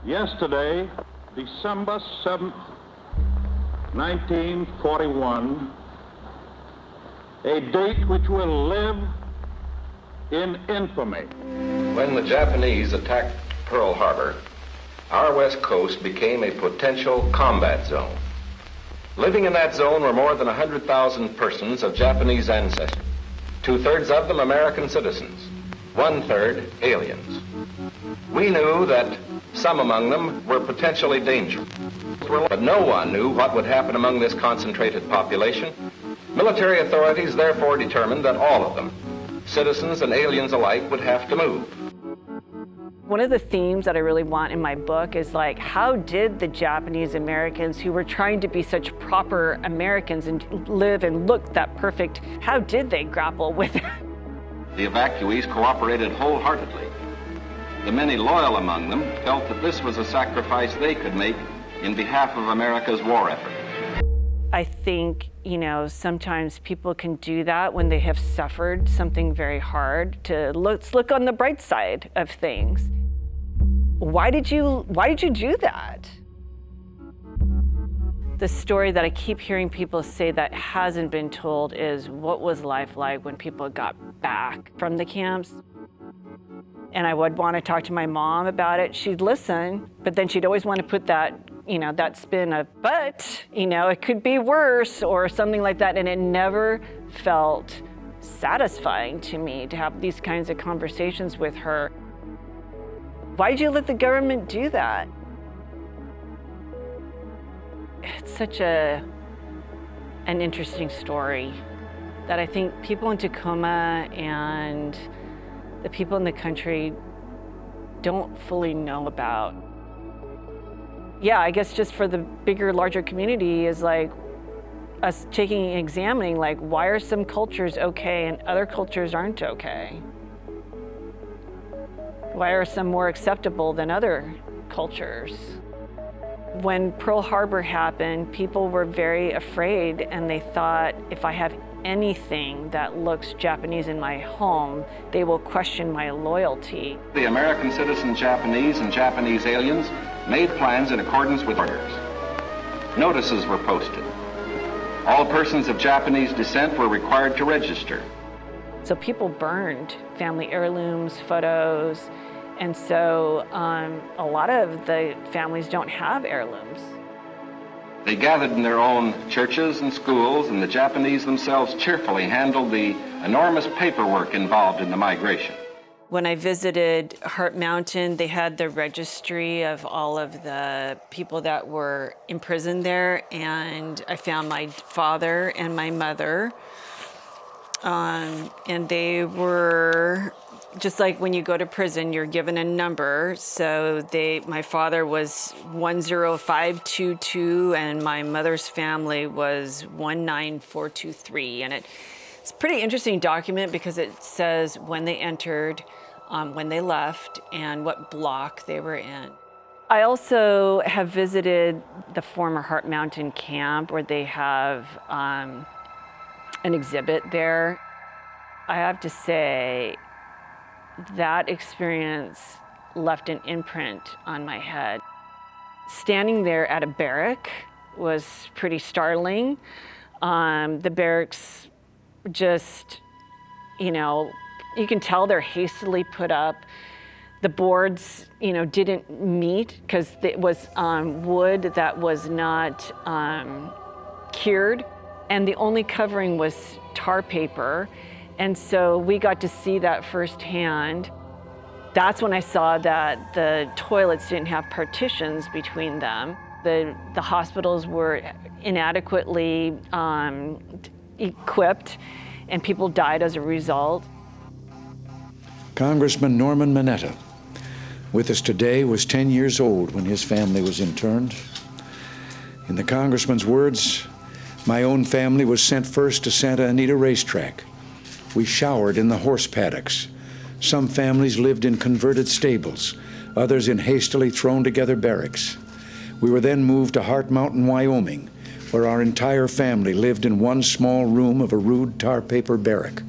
Yesterday, December 7th, 1941, a date which will live in infamy. When the Japanese attacked Pearl Harbor, our west coast became a potential combat zone. Living in that zone were more than 100,000 persons of Japanese ancestry, 2/3 of them American citizens, 1/3 aliens. We knew that some among them were potentially dangerous, but no one knew what would happen among this concentrated population. Military authorities therefore determined that all of them, citizens and aliens alike, would have to move. One of the themes that I really want in my book is like, how did the Japanese Americans who were trying to be such proper Americans and live and look that perfect, how did they grapple with it? The evacuees cooperated wholeheartedly. The many loyal among them felt that this was a sacrifice they could make in behalf of America's war effort. I think, sometimes people can do that when they have suffered something very hard, to let's look on the bright side of things. Why did you do that? The story that I keep hearing people say that hasn't been told is, what was life like when people got back from the camps? And I would want to talk to my mom about it. She'd listen, but then she'd always want to put that, that spin of, but, it could be worse or something like that. And it never felt satisfying to me to have these kinds of conversations with her. Why did you let the government do that? It's such an interesting story that I think people in Tacoma and the people in the country don't fully know about. Yeah, I guess just for the bigger, larger community is like us taking and examining, like, why are some cultures okay and other cultures aren't okay? Why are some more acceptable than other cultures? When Pearl Harbor happened, people were very afraid, and they thought, if I have anything that looks Japanese in my home, they will question my loyalty. The American citizen Japanese and Japanese aliens made plans in accordance with orders. Notices were posted. All persons of Japanese descent were required to register. So people burned family heirlooms, photos, and so a lot of the families don't have heirlooms. They gathered in their own churches and schools, and the Japanese themselves cheerfully handled the enormous paperwork involved in the migration. When I visited Heart Mountain, they had the registry of all of the people that were imprisoned there, and I found my father and my mother, and they were just like when you go to prison, you're given a number. So my father was 10522, and my mother's family was 19423. And it's a pretty interesting document because it says when they entered, when they left, and what block they were in. I also have visited the former Heart Mountain camp, where they have an exhibit there. I have to say, that experience left an imprint on my head. Standing there at a barrack was pretty startling. The barracks just, you can tell they're hastily put up. The boards, didn't meet because it was wood that was not cured, and the only covering was tar paper. And so we got to see that firsthand. That's when I saw that the toilets didn't have partitions between them. The hospitals were inadequately equipped, and people died as a result. Congressman Norman Mineta, with us today, was 10 years old when his family was interned. In the congressman's words, my own family was sent first to Santa Anita Racetrack. We showered in the horse paddocks. Some families lived in converted stables, others in hastily thrown together barracks. We were then moved to Heart Mountain, Wyoming, where our entire family lived in one small room of a rude tar paper barrack.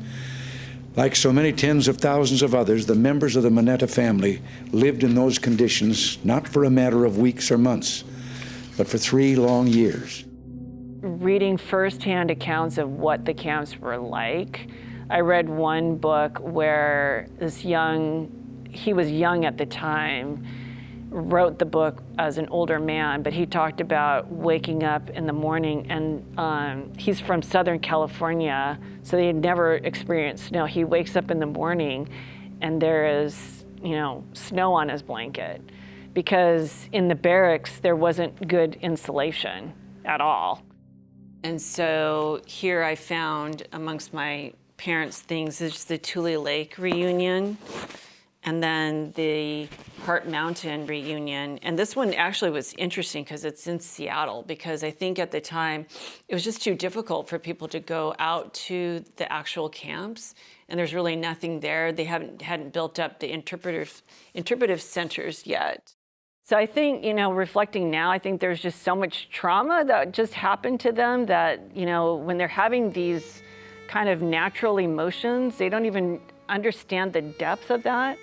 Like so many tens of thousands of others, the members of the Moneta family lived in those conditions not for a matter of weeks or months, but for 3 long years. Reading firsthand accounts of what the camps were like, I read one book where he was young at the time, wrote the book as an older man, but he talked about waking up in the morning, and he's from Southern California, so they had never experienced snow. He wakes up in the morning and there is, snow on his blanket, because in the barracks there wasn't good insulation at all. And so here I found amongst my parents' things is the Tule Lake reunion, and then the Heart Mountain reunion. And this one actually was interesting because it's in Seattle, because I think at the time it was just too difficult for people to go out to the actual camps, and there's really nothing there. They hadn't built up the interpretive centers yet. So I think, reflecting now, I think there's just so much trauma that just happened to them that, when they're having these kind of natural emotions, they don't even understand the depth of that.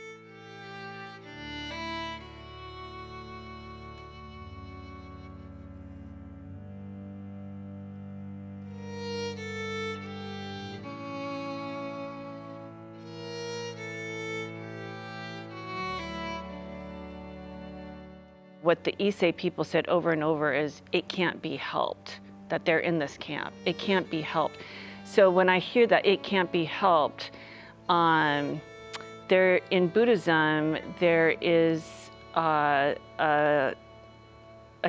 What the Issei people said over and over is, it can't be helped that they're in this camp. It can't be helped. So when I hear that it can't be helped, there in Buddhism, there is a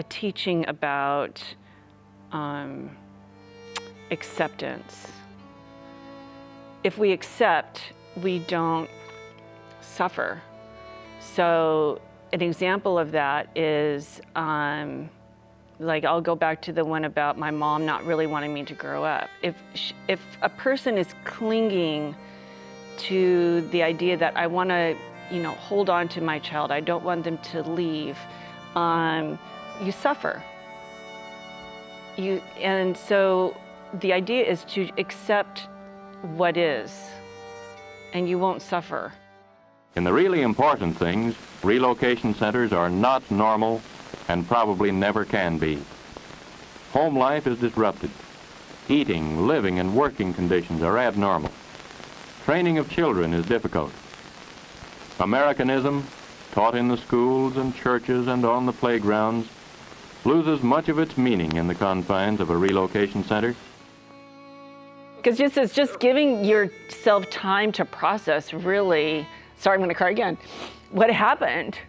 teaching about acceptance. If we accept, we don't suffer. So an example of that is, I'll go back to the one about my mom not really wanting me to grow up. If a person is clinging to the idea that I want to, hold on to my child, I don't want them to leave, you suffer. And so the idea is to accept what is, and you won't suffer. In the really important things, relocation centers are not normal and probably never can be. Home life is disrupted. Eating, living, and working conditions are abnormal. Training of children is difficult. Americanism, taught in the schools and churches and on the playgrounds, loses much of its meaning in the confines of a relocation center. Because it's just giving yourself time to process, really. Sorry, I'm going to cry again. What happened?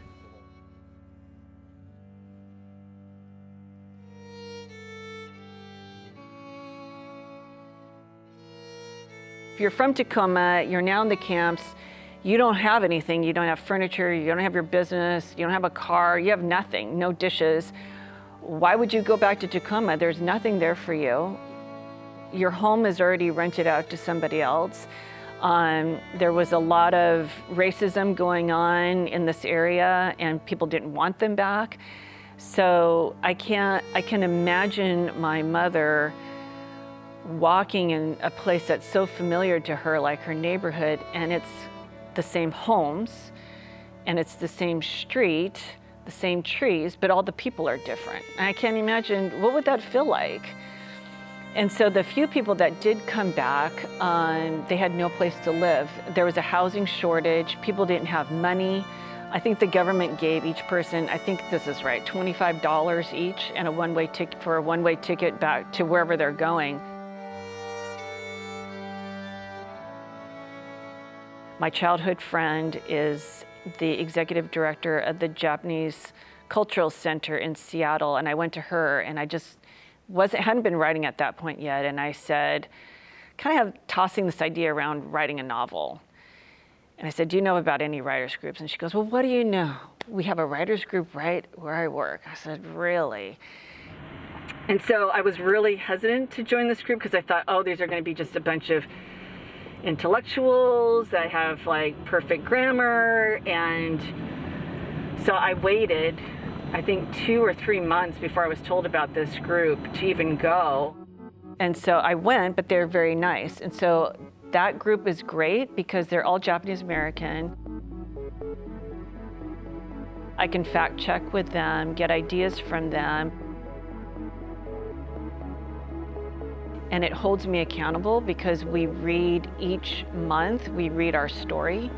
If you're from Tacoma, you're now in the camps, you don't have anything. You don't have furniture, you don't have your business, you don't have a car, you have nothing, no dishes. Why would you go back to Tacoma? There's nothing there for you. Your home is already rented out to somebody else. There was a lot of racism going on in this area, and people didn't want them back. So I can imagine my mother walking in a place that's so familiar to her, like her neighborhood, and it's the same homes, and it's the same street, the same trees, but all the people are different. And I can't imagine, what would that feel like? And so the few people that did come back, they had no place to live. There was a housing shortage. People didn't have money. I think the government gave each person, I think this is right, $25 each and a one-way ticket for a one-way ticket back to wherever they're going. My childhood friend is the executive director of the Japanese Cultural Center in Seattle, and I went to her, and I just hadn't been writing at that point yet, and I said, kind of tossing this idea around writing a novel. And I said, do you know about any writers groups? And she goes, well, what do you know? We have a writers group right where I work. I said, really? And so I was really hesitant to join this group because I thought, oh, these are going to be just a bunch of intellectuals that have like perfect grammar. And so I waited, I think 2 or 3 months before I was told about this group to even go. And so I went, but they're very nice. And so That group is great because they're all Japanese American. I can fact check with them, get ideas from them. And it holds me accountable because we read each month, we read our story,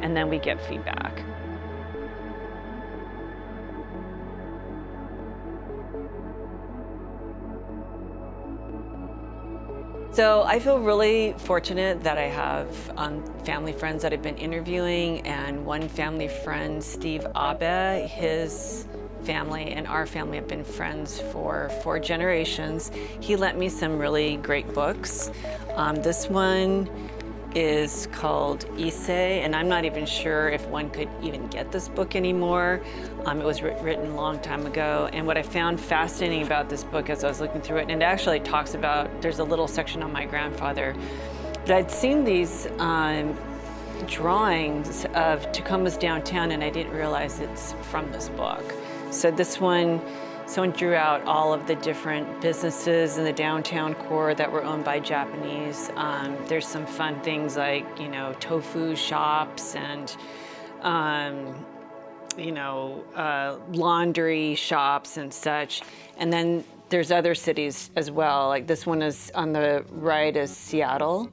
and then we get feedback. So I feel really fortunate that I have family friends that I've been interviewing, and one family friend, Steve Abe, his family and our family have been friends for 4 generations. He lent me some really great books. This one is called Issei, and I'm not even sure if one could even get this book anymore. It was written a long time ago, and what I found fascinating about this book as I was looking through it, and it actually talks about, there's a little section on my grandfather, but I'd seen these drawings of Tacoma's downtown, and I didn't realize it's from this book. So this one, someone drew out all of the different businesses in the downtown core that were owned by Japanese. There's some fun things like, tofu shops and, laundry shops and such. And then there's other cities as well. Like this one is on the right is Seattle.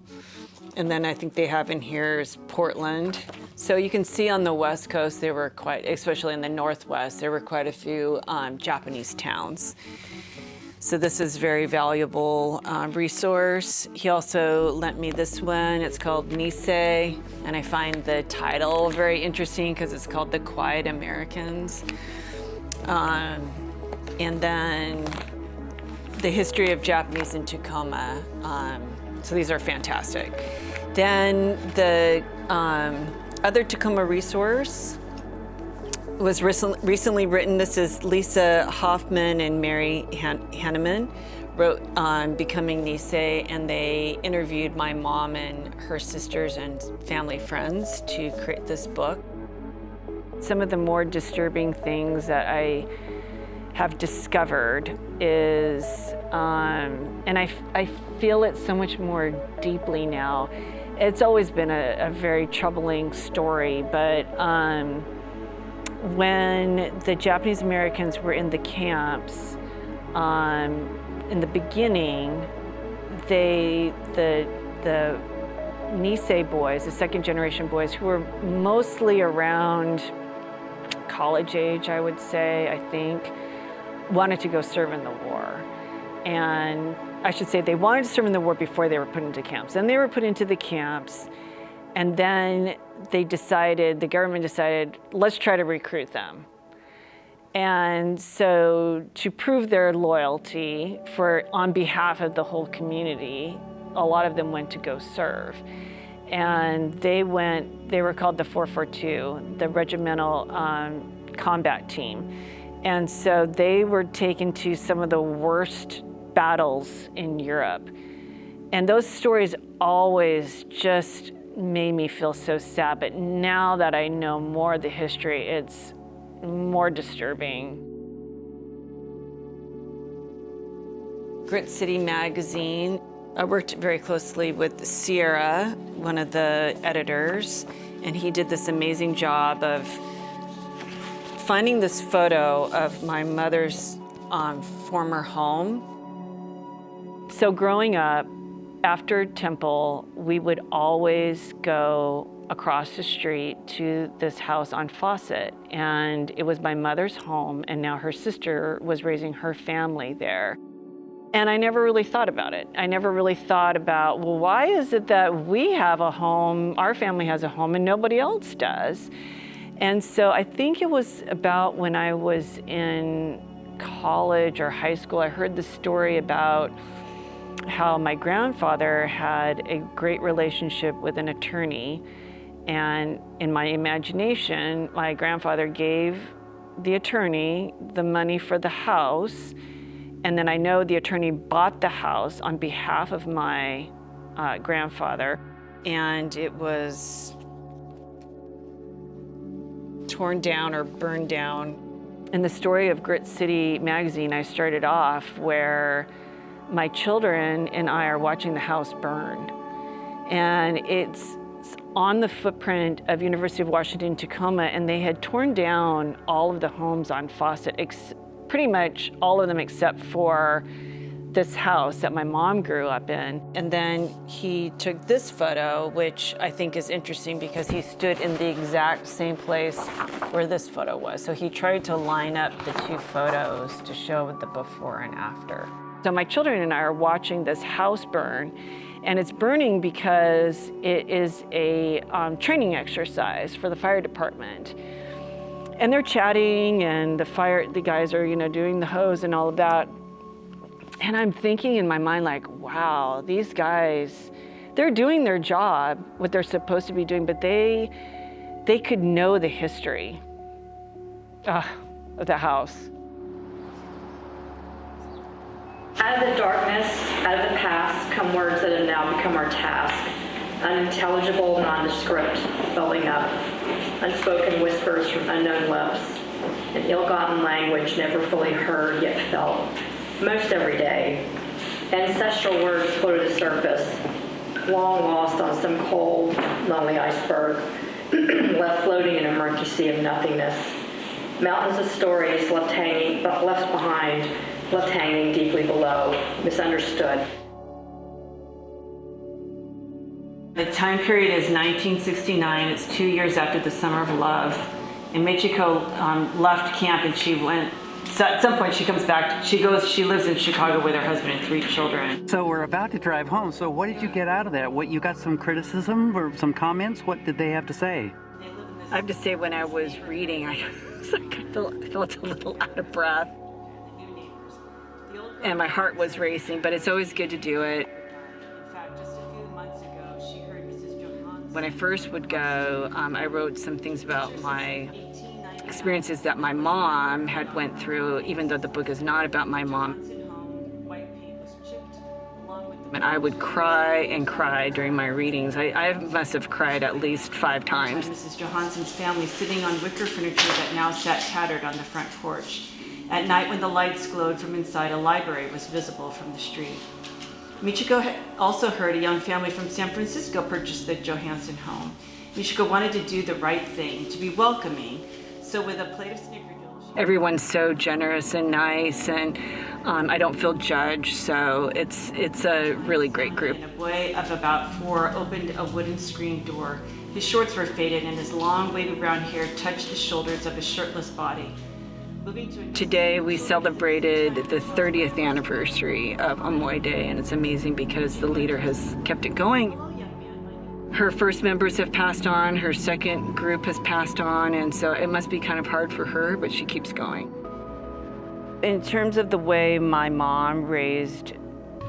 And then I think they have in here is Portland. So you can see on the West Coast, there were especially in the Northwest, there were quite a few Japanese towns. So this is very valuable resource. He also lent me this one. It's called Nisei, and I find the title very interesting because it's called The Quiet Americans. And then the history of Japanese in Tacoma. So these are fantastic. Then the other Tacoma resource was recently written. This is Lisa Hoffman and Mary Hanneman wrote Becoming Nisei, and they interviewed my mom and her sisters and family friends to create this book. Some of the more disturbing things that I have discovered is, and I feel it so much more deeply now. It's always been a very troubling story, but when the Japanese Americans were in the camps, in the beginning, the Nisei boys, the second generation boys, who were mostly around college age, I would say, I think, wanted to go serve in the war. And I should say they wanted to serve in the war before they were put into camps. Then they were put into the camps, and then the government decided, let's try to recruit them. And so to prove their loyalty on behalf of the whole community, a lot of them went to go serve. And they were called the 442, the regimental combat team. And so they were taken to some of the worst battles in Europe. And those stories always just made me feel so sad. But now that I know more of the history, it's more disturbing. Grit City magazine. I worked very closely with Sierra, one of the editors, and he did this amazing job of finding this photo of my mother's former home. So growing up, after Temple, we would always go across the street to this house on Fawcett, and it was my mother's home, and now her sister was raising her family there. And I never really thought about it. I never really thought about, well, why is it that we have a home, our family has a home, and nobody else does? And so I think it was about when I was in college or high school, I heard the story about how my grandfather had a great relationship with an attorney. And in my imagination, my grandfather gave the attorney the money for the house. And then I know the attorney bought the house on behalf of my grandfather. And it was torn down or burned down. In the story of Grit City magazine, I started off where my children and I are watching the house burn. And it's on the footprint of University of Washington, Tacoma, and they had torn down all of the homes on Fawcett, pretty much all of them except for this house that my mom grew up in. And then he took this photo, which I think is interesting because he stood in the exact same place where this photo was. So he tried to line up the two photos to show the before and after. So my children and I are watching this house burn, and it's burning because it is a training exercise for the fire department. And they're chatting, and the guys are, doing the hose and all of that. And I'm thinking in my mind, like, wow, these guys, they're doing their job, what they're supposed to be doing, but they could know the history of the house. Out of the darkness, out of the past, come words that have now become our task. Unintelligible, nondescript, bubbling up. Unspoken whispers from unknown lips. An ill-gotten language never fully heard, yet felt. Most every day. Ancestral words float to the surface, long lost on some cold, lonely iceberg, left floating in a murky sea of nothingness. Mountains of stories left behind, left hanging deeply below, misunderstood. The time period is 1969. It's 2 years after the Summer of Love. And Michiko left camp, and she went. So at some point she comes back, she lives in Chicago with her husband and 3 children. So we're about to drive home. So what did you get out of that? You got some criticism or some comments? What did they have to say? I have to say, when I was reading, I felt a little out of breath. And my heart was racing, but it's always good to do it. In fact, just a few months ago, she heard Mrs. Johansson. When I first would go, I wrote some things about my experiences that my mom had went through, even though the book is not about my mom. And I would cry and cry during my readings. I must have cried at least 5 times. Mrs. Johansson's family sitting on wicker furniture that now sat tattered on the front porch. At night, when the lights glowed from inside, a library was visible from the street. Michiko had also heard a young family from San Francisco purchased the Johansson home. Michiko wanted to do the right thing, to be welcoming. So with a plate of snickerdoodles, everyone's so generous and nice, and I don't feel judged, so it's a really great group. And a boy of about 4 opened a wooden screen door. His shorts were faded, and his long wavy brown hair touched the shoulders of his shirtless body. Today we celebrated the 30th anniversary of Amoy Day, and it's amazing because the leader has kept it going. Her first members have passed on, her second group has passed on, and so it must be kind of hard for her, but she keeps going. In terms of the way my mom raised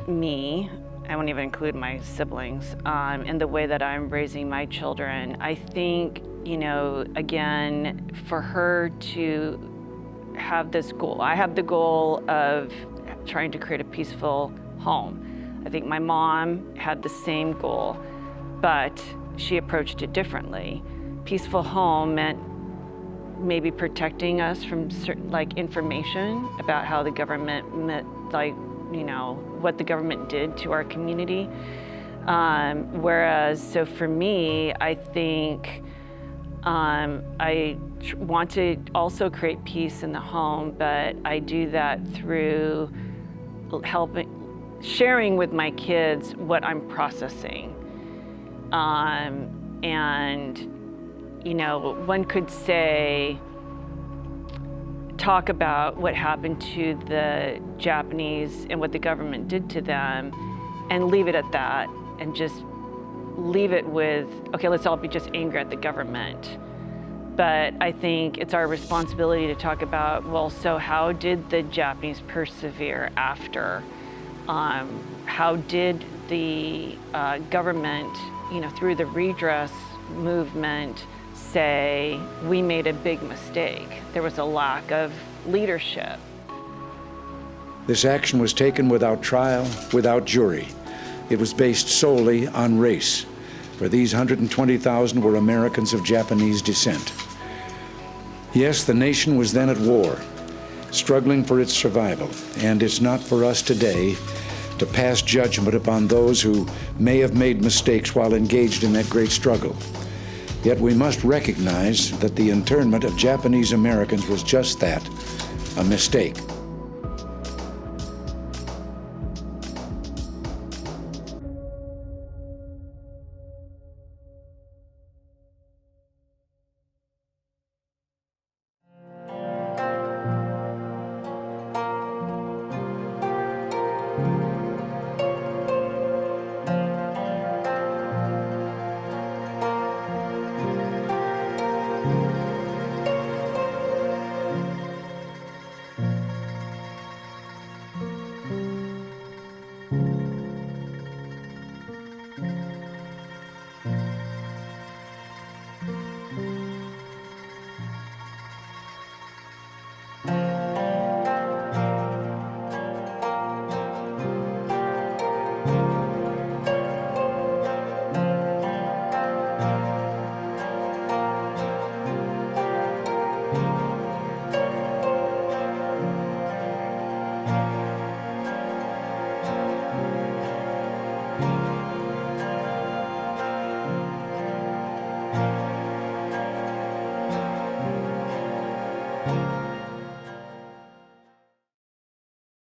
me, I won't even include my siblings, and the way that I'm raising my children, I think, again, for her to have this goal. I have the goal of trying to create a peaceful home. I think my mom had the same goal, but she approached it differently. Peaceful home meant maybe protecting us from certain, information about how the government what the government did to our community. Whereas, so for me, I think I want to also create peace in the home, but I do that through sharing with my kids what I'm processing. And, one could say, talk about what happened to the Japanese and what the government did to them, and leave it at that, and just leave it with, okay, let's all be just angry at the government. But I think it's our responsibility to talk about, well, so how did the Japanese persevere after? How did the government, through the redress movement, say, we made a big mistake? There was a lack of leadership. This action was taken without trial, without jury. It was based solely on race, for these 120,000 were Americans of Japanese descent. Yes, the nation was then at war, struggling for its survival, and it's not for us today to pass judgment upon those who may have made mistakes while engaged in that great struggle. Yet we must recognize that the internment of Japanese Americans was just that, a mistake.